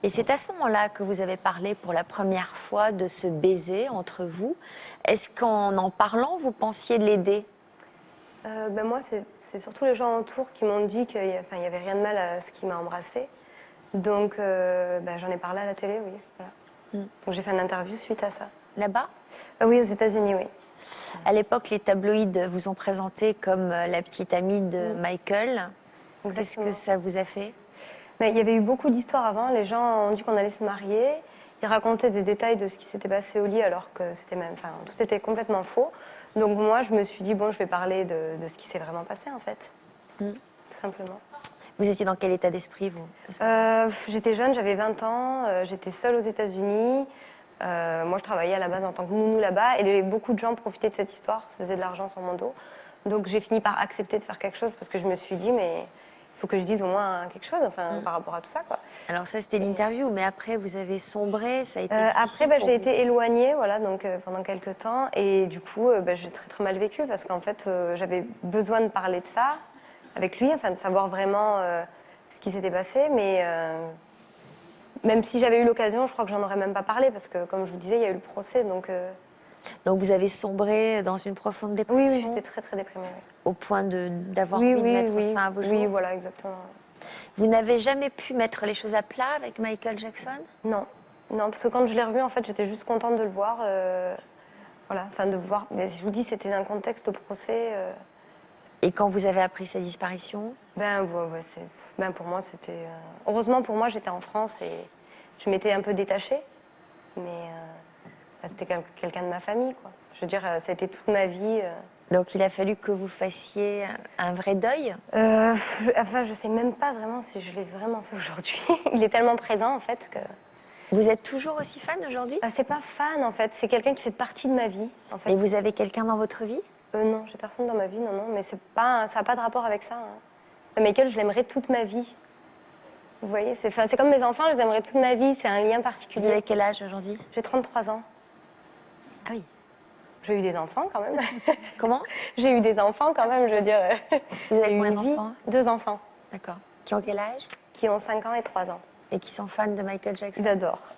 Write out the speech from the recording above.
Et c'est à ce moment-là que vous avez parlé pour la première fois de ce baiser entre vous. Est-ce qu'en en parlant, vous pensiez l'aider? Moi, c'est surtout les gens autour qui m'ont dit qu'il n'y avait rien de mal à ce qu'il m'a embrassée. Donc, j'en ai parlé à la télé, oui. Voilà. Donc, j'ai fait une interview suite à ça. Là-bas? Oui, aux États-Unis, oui. À l'époque, les tabloïds vous ont présenté comme la petite amie de Michael. Qu'est-ce Exactement. que ça vous a fait? Mais il y avait eu beaucoup d'histoires avant. Les gens ont dit qu'on allait se marier. Ils racontaient des détails de ce qui s'était passé au lit alors que tout était complètement faux. Donc moi, je me suis dit, bon, je vais parler de ce qui s'est vraiment passé, en fait. Tout simplement. Vous étiez dans quel état d'esprit, vous? J'étais jeune, j'avais 20 ans, j'étais seule aux États-Unis. Moi, je travaillais à la base en tant que nounou là-bas et beaucoup de gens profitaient de cette histoire, se faisaient de l'argent sur mon dos. Donc j'ai fini par accepter de faire quelque chose parce que je me suis dit, mais il faut que je dise au moins quelque chose par rapport à tout ça, quoi. Alors ça, c'était l'interview, mais après, vous avez sombré, ça a été Après, difficile pour j'ai vous. été éloignée, voilà, donc pendant quelques temps, et du coup, j'ai très très mal vécu parce qu'en fait, j'avais besoin de parler de ça avec lui, de savoir vraiment ce qui s'était passé, mais même si j'avais eu l'occasion, je crois que j'en aurais même pas parlé parce que, comme je vous disais, il y a eu le procès, donc. Donc vous avez sombré dans une profonde dépression? Oui, j'étais très très déprimée. Oui. Au point d'avoir Oui, envie de oui, mettre oui, fin à vos jours? oui, voilà, exactement. Vous n'avez jamais pu mettre les choses à plat avec Michael Jackson? Non, non, parce que quand je l'ai revu, en fait, j'étais juste contente de le voir, voilà, de voir. Mais je vous dis, c'était dans un contexte au procès. Et quand vous avez appris sa disparition? Pour moi, c'était. Heureusement pour moi, j'étais en France et je m'étais un peu détachée, mais c'était quelqu'un de ma famille, quoi. Je veux dire, ça a été toute ma vie. Donc il a fallu que vous fassiez un vrai deuil? Je sais même pas vraiment si je l'ai vraiment fait aujourd'hui. Il est tellement présent, en fait, que. Vous êtes toujours aussi fan aujourd'hui? C'est pas fan, en fait. C'est quelqu'un qui fait partie de ma vie, en fait. Et vous avez quelqu'un dans votre vie? Non, j'ai personne dans ma vie, non, non. Mais ça n'a pas de rapport avec ça, hein. Michael, je l'aimerais toute ma vie. Vous voyez, c'est comme mes enfants, je les aimerais toute ma vie. C'est un lien Vous particulier. avez quel âge aujourd'hui? J'ai 33 ans. Ah oui. J'ai eu des enfants, quand même. Comment? J'ai eu des enfants, quand même, je veux dire. Vous avez J'ai eu combien une vie. d'enfants? 2 enfants. D'accord. Qui ont quel âge? Qui ont 5 ans et 3 ans. Et qui sont fans de Michael Jackson? Ils adorent.